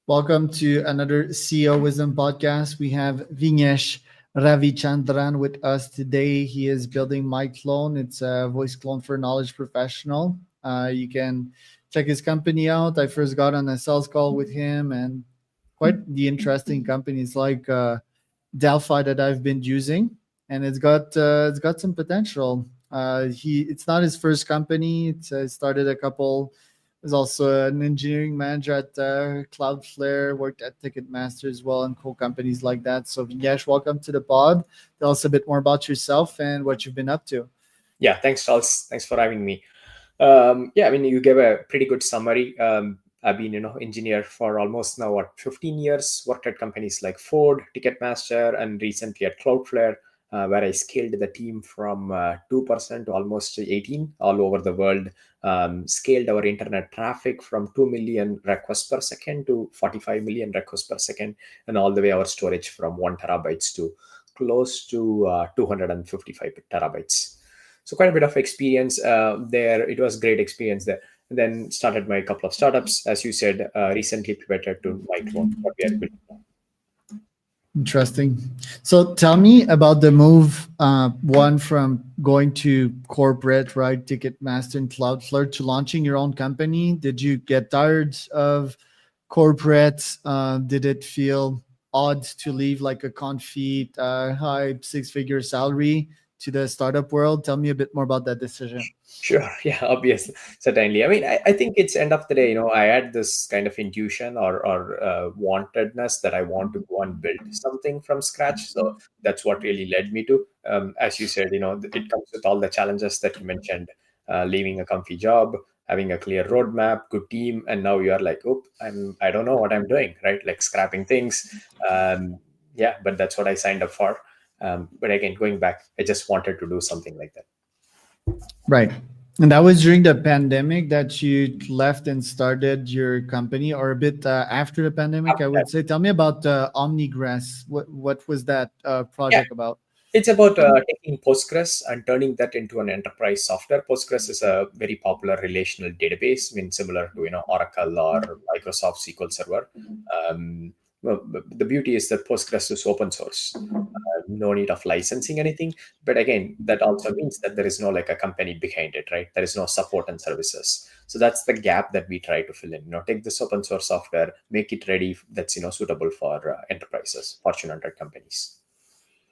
Welcome to another CEO Wisdom podcast. We have Vignesh Ravichandran with us today. He is building myclone. It's a voice clone for knowledge professional. You can check his company out. I first got on a sales call with him, and quite the interesting companies like Delphi that I've been using, and it's got some potential. He It's not his first company. It's started a couple. Was also an engineering manager at Cloudflare. Worked at Ticketmaster as well, and cool companies like that. So Vignesh, welcome to the pod. Tell us a bit more about yourself and what you've been up to. Yeah, thanks, Charles. Thanks for having me. Yeah, I mean, you gave a pretty good summary. I've been, engineer for almost now 15 years. Worked at companies like Ford, Ticketmaster, and recently at Cloudflare, where I scaled the team from 2% to almost 18 all over the world. Scaled our internet traffic from 2 million requests per second to 45 million requests per second, and all the way our storage from 1 terabytes to close to 255 terabytes. So quite a bit of experience there. It was great experience there. And then started my couple of startups, as you said, recently pivoted to myclone, what we are building now. Interesting. So tell me about the move, one from going to corporate, right, Ticketmaster and Cloudflare to launching your own company. Did you get tired of corporate? Did it feel odd to leave like a confit, high six-figure salary to the startup world? Tell me a bit more about that decision. Sure. Yeah, obviously. Certainly. I mean, I think it's end of the day, I had this kind of intuition or wantedness that I want to go and build something from scratch. So that's what really led me to, as you said, it comes with all the challenges that you mentioned, leaving a comfy job, having a clear roadmap, good team. And now you're like, oh, I don't know what I'm doing, right? Like scrapping things. Yeah, but that's what I signed up for. But again, going back, I just wanted to do something like that. Right. And that was during the pandemic that you left and started your company, or a bit after the pandemic, I would say. Tell me about Omnigrass. What was that Yeah, project about? it's about taking Postgres and turning that into an enterprise software. Postgres is a very popular relational database, I mean, similar to Oracle or Microsoft SQL Server. Well, the beauty is that Postgres is open source, no need of licensing anything. But again, that also means that there is no like a company behind it, right? There is no support and services. So that's the gap that we try to fill in. Take this open source software, make it ready. That's suitable for enterprises, Fortune 100 companies.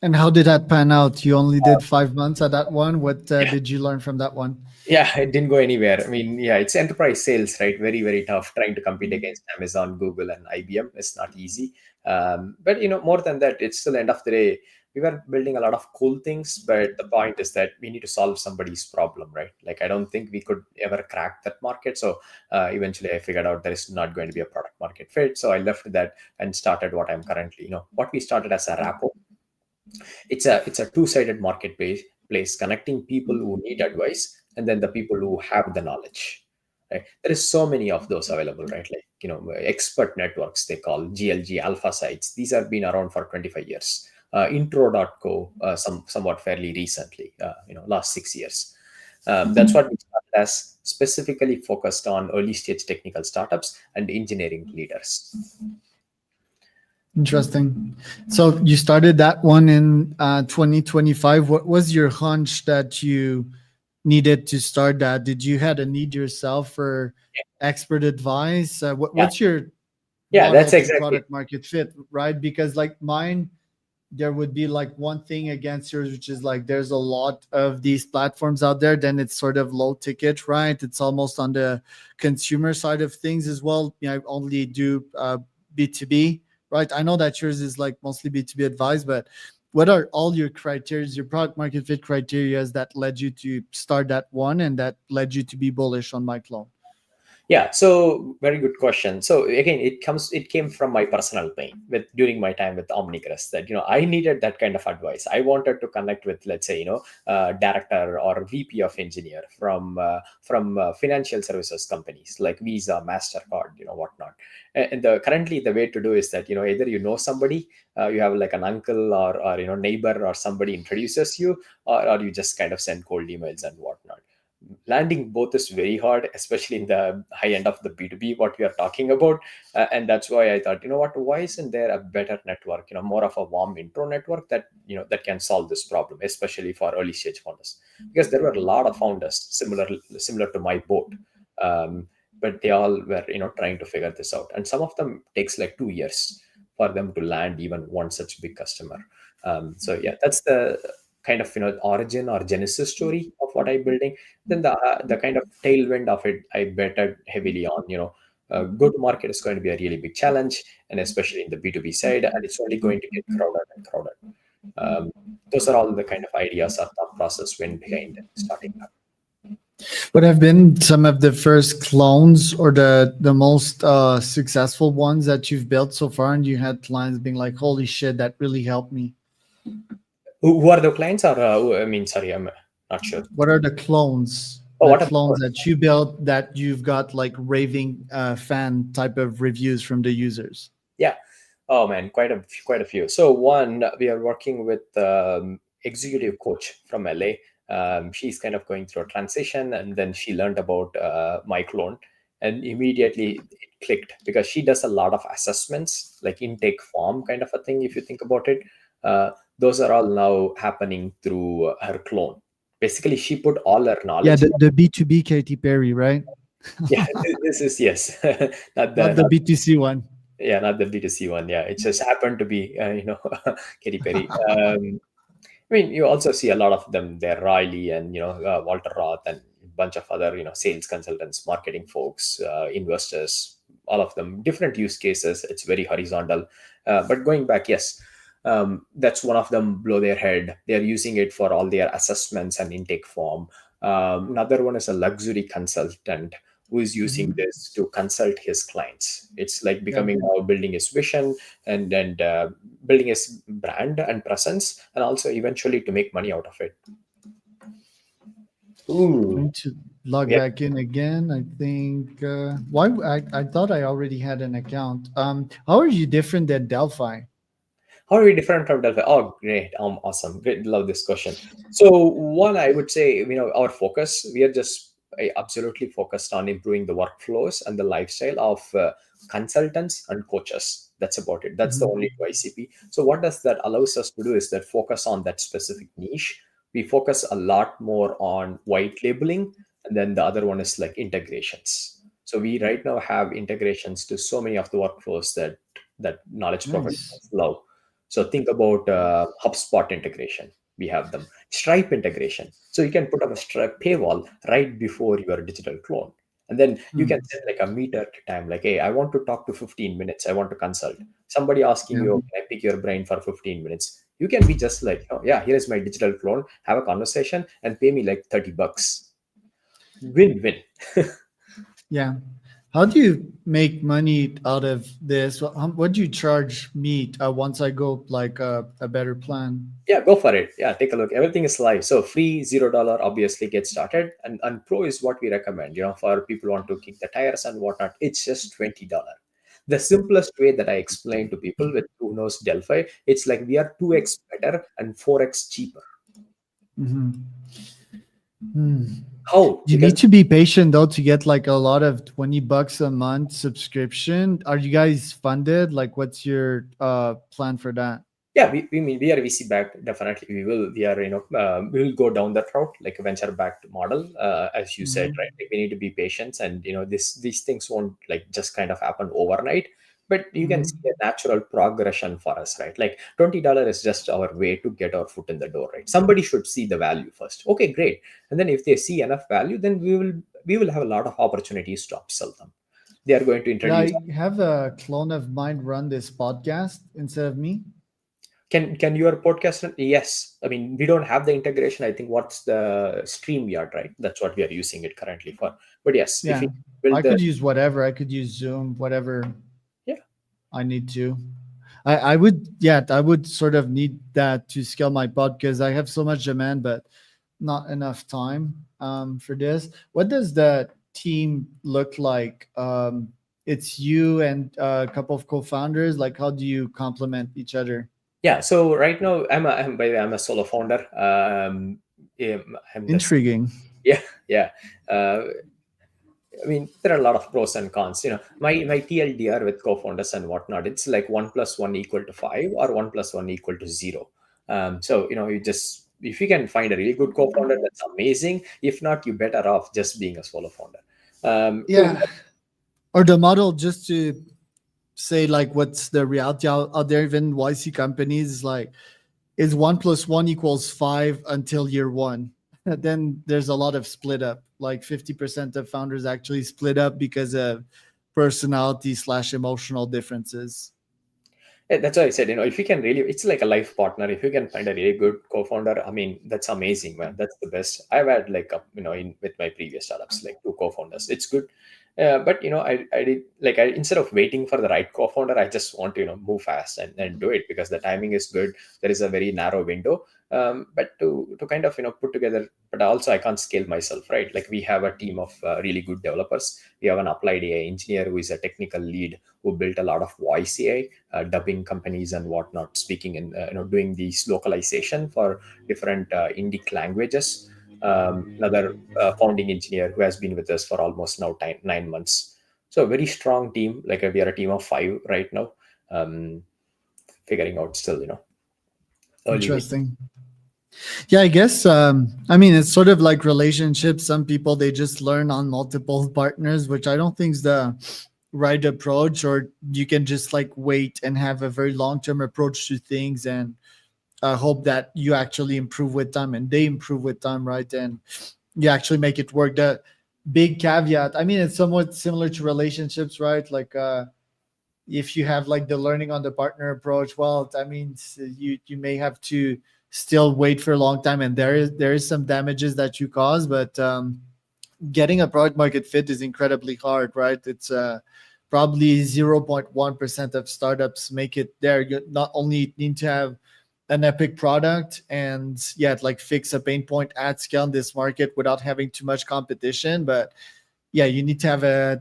And how did that pan out? You only did 5 months at that one. What did you learn from that one? Yeah, it didn't go anywhere. I mean, yeah, it's enterprise sales, right? Very, very tough. Trying to compete against Amazon, Google, and IBM is not easy. But more than that, it's still end of the day. We were building a lot of cool things, but the point is that we need to solve somebody's problem, right? Like I don't think we could ever crack that market. So eventually, I figured out there is not going to be a product market fit. So I left that and started what I'm currently. What we started as a Rappo. It's a two-sided marketplace connecting people who need advice and then the people who have the knowledge, right? There is so many of those available, right? Like expert networks, they call GLG alpha sites. These have been around for 25 years. Intro.co, somewhat fairly recently, last 6 years. That's what we started as, specifically focused on early stage technical startups and engineering leaders. Interesting. So you started that one in 2025. What was your hunch that you needed to start that? Did you had a need yourself for expert advice? Yeah, What's your yeah, model that's to exactly. product market fit, right? Because like mine, there would be like one thing against yours, which is like there's a lot of these platforms out there. Then it's sort of low ticket, right? It's almost on the consumer side of things as well. I only do B2B, right? I know that yours is like mostly B2B advice, but what are all your criteria, your product market fit criteria that led you to start that one and that led you to be bullish on myclone? Yeah, so very good question. So again, it came from my personal pain with during my time with Omnigress, that I needed that kind of advice. I wanted to connect with, let's say, director or VP of engineer from financial services companies like Visa, Mastercard, whatnot. And currently the way to do is that either somebody, you have like an uncle or neighbor or somebody introduces you, or you just kind of send cold emails and whatnot. landing both is very hard, especially in the high end of the B2B, what we are talking about. And that's why I thought, what, why isn't there a better network, more of a warm intro network that, that can solve this problem, especially for early stage founders? Because there were a lot of founders similar to my boat. Um, but they all were, trying to figure this out. And some of them takes like 2 years for them to land even one such big customer. So yeah, that's the kind of origin or genesis story of what I'm building. Then the kind of tailwind of it, I betted heavily on. Go to market is going to be a really big challenge, and especially in the B2B side, and it's only going to get crowded and crowded. Um, those are all the kind of ideas or thought process went behind starting up. What have been some of the first clones or the most successful ones that you've built so far, and you had clients being like, "Holy shit, that really helped me." Who are the clients? Or I mean, sorry, I'm not sure. What are the clones? Oh, The what are clones that you built that you've got like raving fan type of reviews from the users. Yeah. Oh man, quite a few. So one, we are working with executive coach from LA. She's kind of going through a transition, and then she learned about myclone, and immediately it clicked because she does a lot of assessments, like intake form kind of a thing. If you think about it, uh, those are all now happening through her clone. Basically, she put all her Yeah, knowledge. the B2B Katy Perry, right? Yeah, this is yes, not Not the B2C one. yeah, not the B2C one. Yeah, it just happened to be, Katy Perry. I mean, you also see a lot of them there, Riley and, Walter Roth and a bunch of other, sales consultants, marketing folks, investors, all of them, different use cases. It's very horizontal. But going back, yes, that's one of them blow their head. They're using it for all their assessments and intake form. Another one is a luxury consultant who is using Mhm. this to consult his clients. It's like Yeah. becoming now building his vision and building his brand and presence, and also eventually to make money out of it. I Ooh, need to log yeah. back in again. I think why I thought I already had an account. How are you different than Delphi? How are we different from Delphi? Oh, great. Awesome. Great. Love this question. So, one, I would say, our focus, we are just absolutely focused on improving the workflows and the lifestyle of consultants and coaches. That's about it. That's the Mhm. only ICP. So, what does that allows us to do is that focus on that specific niche. We focus a lot more on white labeling, and then the other one is like integrations. So, we right now have integrations to so many of the workflows that knowledge Nice. professionals love. So think about HubSpot integration. We have them. Stripe integration. So you can put up a Stripe paywall right before your digital clone. And then you Hmm. can set like a meter time, like, hey, I want to talk to 15 minutes. I want to consult. Somebody asking Yeah. you, can I pick your brain for 15 minutes? You can be just like, oh, yeah, here is my digital clone. Have a conversation and pay me like $30. Win win. Yeah. How do you make money out of this? What do you charge me once I go like a better plan? Yeah, go for it. Yeah, take a look. Everything is live. So free $0 obviously get started. And pro is what we recommend, for people who want to kick the tires and whatnot. It's just $20. The simplest way that I explain to people with who knows Delphi, it's like we are 2x better and 4x cheaper. Hmm. Hmm. How? You Because need to be patient though to get like a lot of $20 a month subscription. Are you guys funded? Like, what's your plan for that? yeah, we mean we are VC backed. Definitely, we are we will go down that route, like a venture backed model, as you said, right? Mhm. Like we need to be patient, and these things won't like just kind of happen overnight. But you can see Mhm. a natural progression for us, right? Like $20 is just our way to get our foot in the door, right? Somebody should see the value first. Okay, great, and then if they see enough value, then we will have a lot of opportunities to upsell them. They are going to Could introduce. I have a clone of mine run this podcast instead of me? Can your podcast run? Yes. I mean, we don't have the integration. I think what's the StreamYard, right? That's what we are using it currently for. But yes, if we Yeah. I build the could use whatever. I could use Zoom, whatever yeah, I need to. I would, yeah, I would sort of need that to scale my pod because I have so much demand, but not enough time for this. What does the team look like? It's you and a couple of co-founders. Like, how do you complement each other? yeah. So right now, I'm by the way, I'm a solo founder. I'm the Intriguing. Yeah, yeah. Uh, I mean, there are a lot of pros and cons. My TLDR with co-founders and whatnot, it's like 1+1 = 5 or 1+1 = 0. So you just, if you can find a really good co-founder, that's amazing. If not, you better off just being a solo founder. To Yeah. Or the model, just to say like what's the reality out there, even YC companies, like is 1+1 = 5 until year one. Then there's a lot of split up. Like 50% of founders actually split up because of personality slash emotional differences. That's why I said, if you can really, it's like a life partner. If you can find a really good co-founder, I mean, that's amazing, man. That's the best. I've had like, with my previous startups, like two co-founders. It's good. But I did like, instead of waiting for the right co-founder, I just want to, move fast and do it because the timing is good. There is a very narrow window. But to kind of, put together, but also I can't scale myself, right? Like we have a team of really good developers. We have an applied AI engineer who is a technical lead who built a lot of voice AI, dubbing companies and whatnot, speaking in doing these localization for different Indic languages. Another founding engineer who has been with us for almost now 9 months. So a very strong team. Like we are a team of 5 right now, um, figuring out still early week. Interesting. Yeah, I guess. I mean, it's sort of like relationships. Some people they just learn on multiple partners, which I don't think is the right approach. Or you can just like wait and have a very long term approach to things and hope that you actually improve with time and they improve with time, right? And you actually make it work. The big caveat. I mean, it's somewhat similar to relationships, right? Like if you have like the learning on the partner approach, well, that means you may have to still wait for a long time, and there is some damages that you cause, but getting a product market fit is incredibly hard, right? It's probably 0.1% of startups make it there. You not only need to have an epic product and yet like fix a pain point at scale in this market without having too much competition, but yeah, you need to have a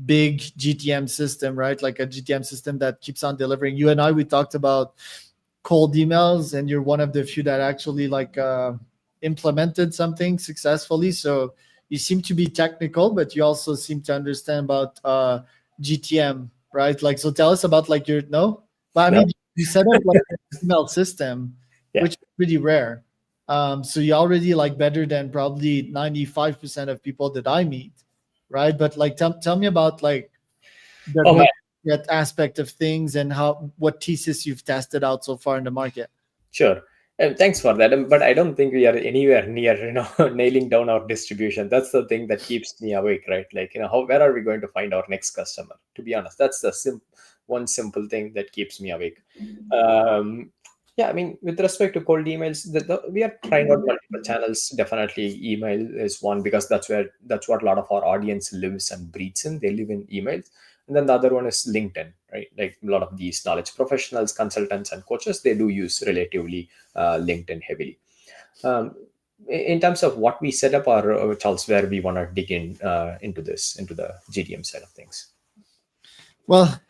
big GTM system, right? Like a GTM system that keeps on delivering. You and I, we talked about cold emails, and you're one of the few that actually like implemented something successfully. So you seem to be technical, but you also seem to understand about GTM, right? Like, so tell us about like your no, but I No, mean, you set up like an email system, yeah. which is pretty rare. So you're already like better than probably 95% of people that I meet, right? But like, tell me about like the Oh man, go get aspect of things and how what thesis you've tested out so far in the market. sure. Thanks for that. But I don't think we are anywhere near, nailing down our distribution. That's the thing that keeps me awake, right? Like, where are we going to find our next customer? To be honest, that's the one simple thing that keeps me awake. Um, yeah, I mean, with respect to cold emails, we are trying out multiple channels. Definitely, email is one because that's what a lot of our audience lives and breathes in. They live in emails, and then the other one is LinkedIn, right? Like a lot of these knowledge professionals, consultants, and coaches, they do use relatively LinkedIn heavily. Um, in terms of what we set up, our Charles, where we want to dig in into the GDM side of things. Well,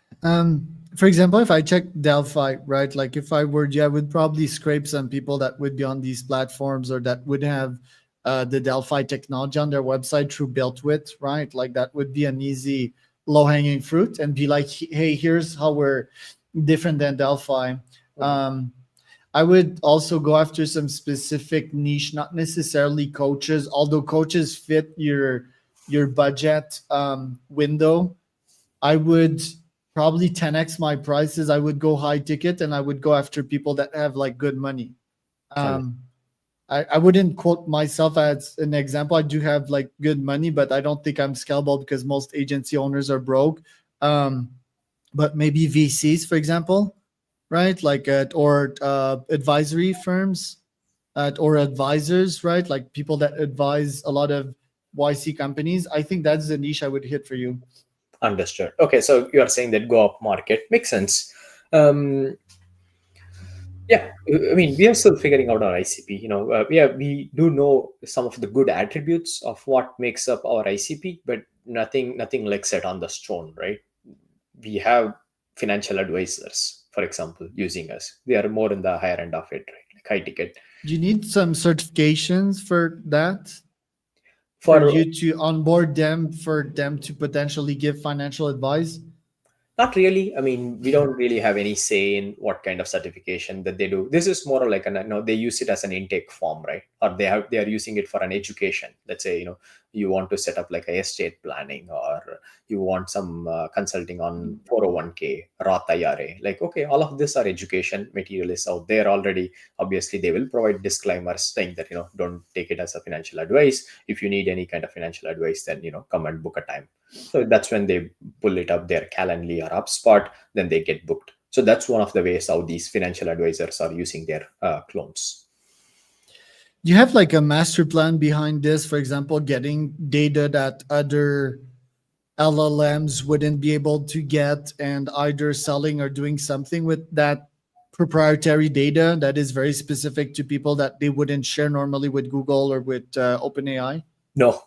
for example, if I check Delphi, right, like if I were you, I would probably scrape some people that would be on these platforms or that would have the Delphi technology on their website through Built With, right? Like that would be an easy low hanging fruit and be like, hey, here's how we're different than Delphi. Mhm. Um, I would also go after some specific niche, not necessarily coaches, although coaches fit your budget window. I would probably 10x my prices. I would go high ticket and I would go after people that have like good money. And Um, I wouldn't quote myself as an example. I do have like good money, but I don't think I'm scalable because most agency owners are broke. Um, but maybe VCs, for example, right? Like or advisory firms or advisors, right? Like people that advise a lot of YC companies. I think that's the niche I would hit for you. understood. Okay, so you are saying that go up market makes sense. Um, Yeah, I mean, we are still figuring out our ICP. We do know some of the good attributes of what makes up our ICP, but nothing like set on the stone, right? We have financial advisors, for example, using us. They are more in the higher end of it, right? Like high ticket. Do you need some certifications for that? for For you to onboard them, for them to potentially give financial advice? Not really. I mean, we don't really have any say in what kind of certification that they do. This is more like they use it as an intake form, right? Or they are using it for an education. Let's say, you want to set up like a estate planning, or you want some consulting on 401k, Roth IRA. Like, okay, all of this are education material is out there already. Obviously, they will provide disclaimers saying that, don't take it as a financial advice. If you need any kind of financial advice, then, come and book a time. So that's when they pull it up their Calendly or HubSpot, then they get booked. So that's one of the ways how these financial advisors are using their clones. Do you have like a master plan behind this? For example, getting data that other LLMs wouldn't be able to get, and either selling or doing something with that proprietary data that is very specific to people that they wouldn't share normally with Google or with OpenAI? No,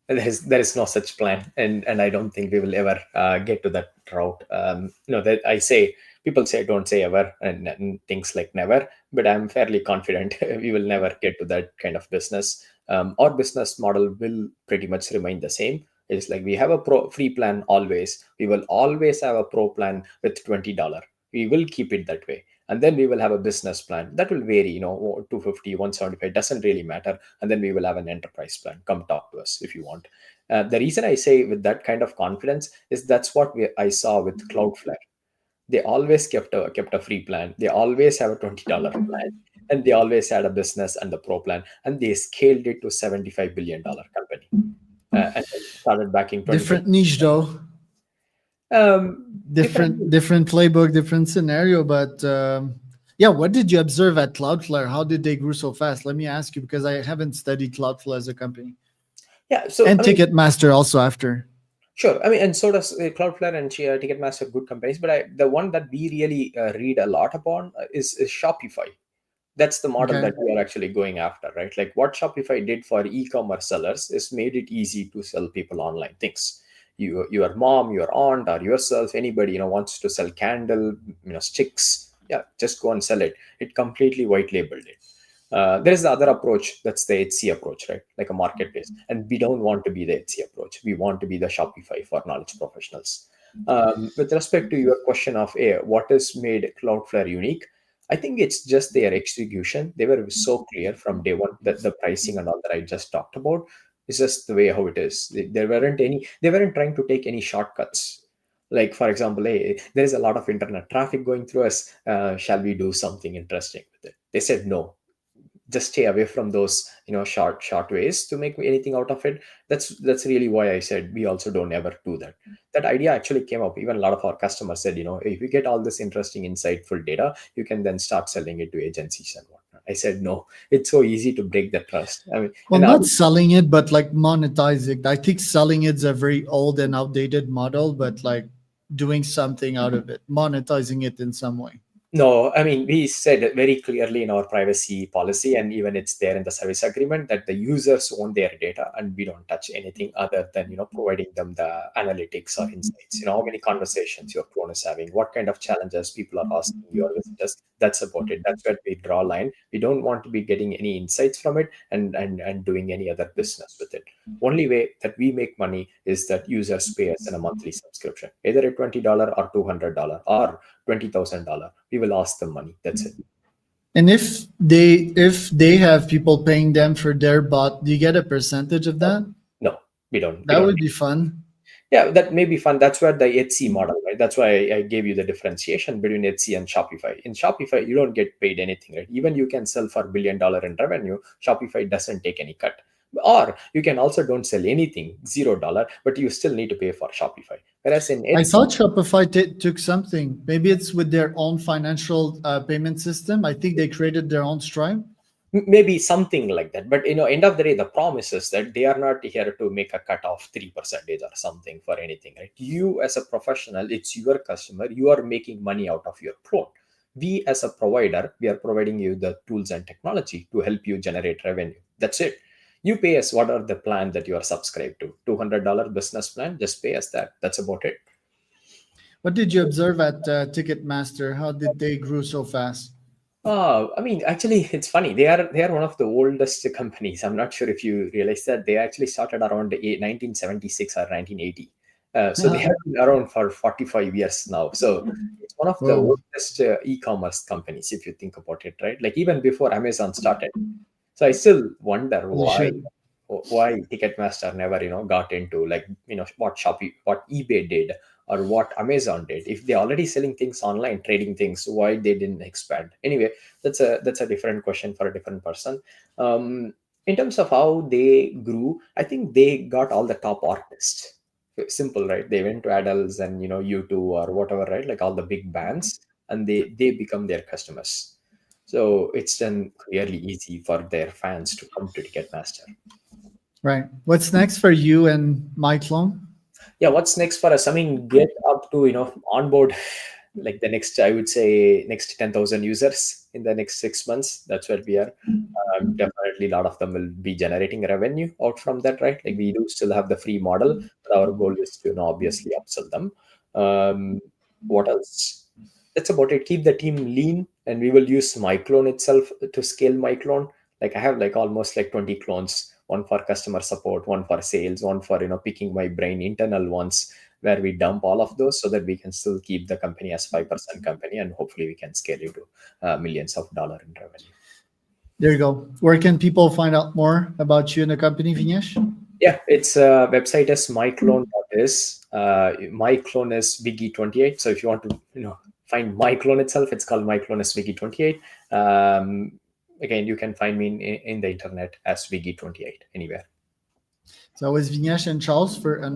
there is no such plan, and I don't think we will ever get to that route. That I say, people say don't say ever, and things like never, but I'm fairly confident we will never get to that kind of business. Our business model will pretty much remain the same. It's like we have a free plan always. We will always have a pro plan with $20. We will keep it that way. And then we will have a business plan that will vary, 250, 175, doesn't really matter. And then we will have an enterprise plan. Come talk to us if you want. The reason I say with that kind of confidence is that's what I saw with Cloudflare. They always kept a free plan. They always have a $20 plan, and they always had a business and the pro plan, and they scaled it to $75 billion company, and then started back in 2020. Different niche though. Different. Different playbook, different scenario. But yeah, what did you observe at Cloudflare? How did they grow so fast? Let me ask you, because I haven't studied Cloudflare as a company. Yeah, so And Ticketmaster also after. sure. I mean, and so does Cloudflare and Ticketmaster, good companies. But the one that we really read a lot upon is Shopify. That's the model Okay. that we are actually going after, right? Like what Shopify did for e-commerce sellers is made it easy to sell people online things. Your mom, your aunt, or yourself, anybody wants to sell candle, sticks. Yeah, just go and sell it. It completely white labeled it. There is the other approach, that's the HC approach, right? Like a marketplace. And we don't want to be the HC approach. We want to be the Shopify for knowledge professionals. With respect to your question of what has made Cloudflare unique, I think it's just their execution. They were so clear from day one that the pricing and all that I just talked about is just the way how it is. They weren't trying to take any shortcuts. Like, for example, hey, there is a lot of internet traffic going through us. Shall we do something interesting with it? They said no, just stay away from those short ways to make anything out of it. That's really why I said we also don't ever do that. That idea actually came up. Even a lot of our customers said, if you get all this interesting insightful data, you can then start selling it to agencies and whatnot. I said no, it's so easy to break the trust. I mean, Well, not selling it, but like monetizing. I think selling it's a very old and outdated model, but like doing something out of it, monetizing it in some way. No, I mean, we said it very clearly in our privacy policy, and even it's there in the service agreement that the users own their data, and we don't touch anything other than providing them the analytics or insights. How many conversations your phone is having, what kind of challenges people are asking your visitors. That's about it. That's where we draw a line. We don't want to be getting any insights from it and doing any other business with it. Only way that we make money is that users pay us in a monthly subscription, either a $20 or $200 or $20,000. We will ask them money. That's it. And if they have people paying them for their bot, do you get a percentage of that? No, we don't. We That don't. would be fun. Yeah, that may be fun. That's where the Etsy model, right? That's why I gave you the differentiation between Etsy and Shopify. In Shopify, you don't get paid anything, right? Even you can sell for $1 billion in revenue. Shopify doesn't take any cut. Or you can also don't sell anything, $0, but you still need to pay for Shopify. Whereas in I Etsy, thought Shopify took something. Maybe it's with their own financial payment system. I think they created their own Stripe. maybe something like that, but end of the day the promise is that they are not here to make a cut of 3% or something for anything, right? You as a professional, it's your customer, you are making money out of your clone. We as a provider, we are providing you the tools and technology to help you generate revenue. That's it. You pay us what are the plan that you are subscribed to, $200 business plan, just pay us that. That's about it. What did you observe at Ticketmaster? How did they grow so fast? I mean, actually, it's funny. They are one of the oldest companies. I'm not sure if you realize that they actually started around 1976 or 1980. So they have been around for 45 years now. So it's one of the Whoa. oldest e-commerce companies, if you think about it, right? Like even before Amazon started. So I still wonder Holy shit. why Ticketmaster never got into, like, what Shopee, what eBay did, or what Amazon did. If they're already selling things online, trading things, why they didn't expand? Anyway, that's a different question for a different person. Um, in terms of how they grew, I think they got all the top artists. Simple, right? They went to Adults and U2 or whatever, right? Like all the big bands, and they become their customers. So it's then clearly easy for their fans to come to Ticketmaster. Right. What's next for you and myclone? Yeah, what's next for us? I mean, get up to onboard like the next, I would say, next 10,000 users in the next 6 months. That's where we are. Definitely a lot of them will be generating revenue out from that, right? Like we do still have the free model, but our goal is to obviously upsell them. um, what else? That's about it. Keep the team lean, and we will use myclone itself to scale myclone. Like I have like almost like 20 clones, one for customer support, one for sales, one for picking my brain, internal ones, where we dump all of those so that we can still keep the company as 5% company, and hopefully we can scale it to millions of dollar in revenue. There you go. Where can people find out more about you and the company, Vignesh? Yeah, its website is myclone.is. Myclone is Wiggy28. So if you want to, find myclone itself, it's called myclone is Wiggy28. Again, you can find me in the internet as Wiggy28 anywhere. So it's Vignesh and Charles for another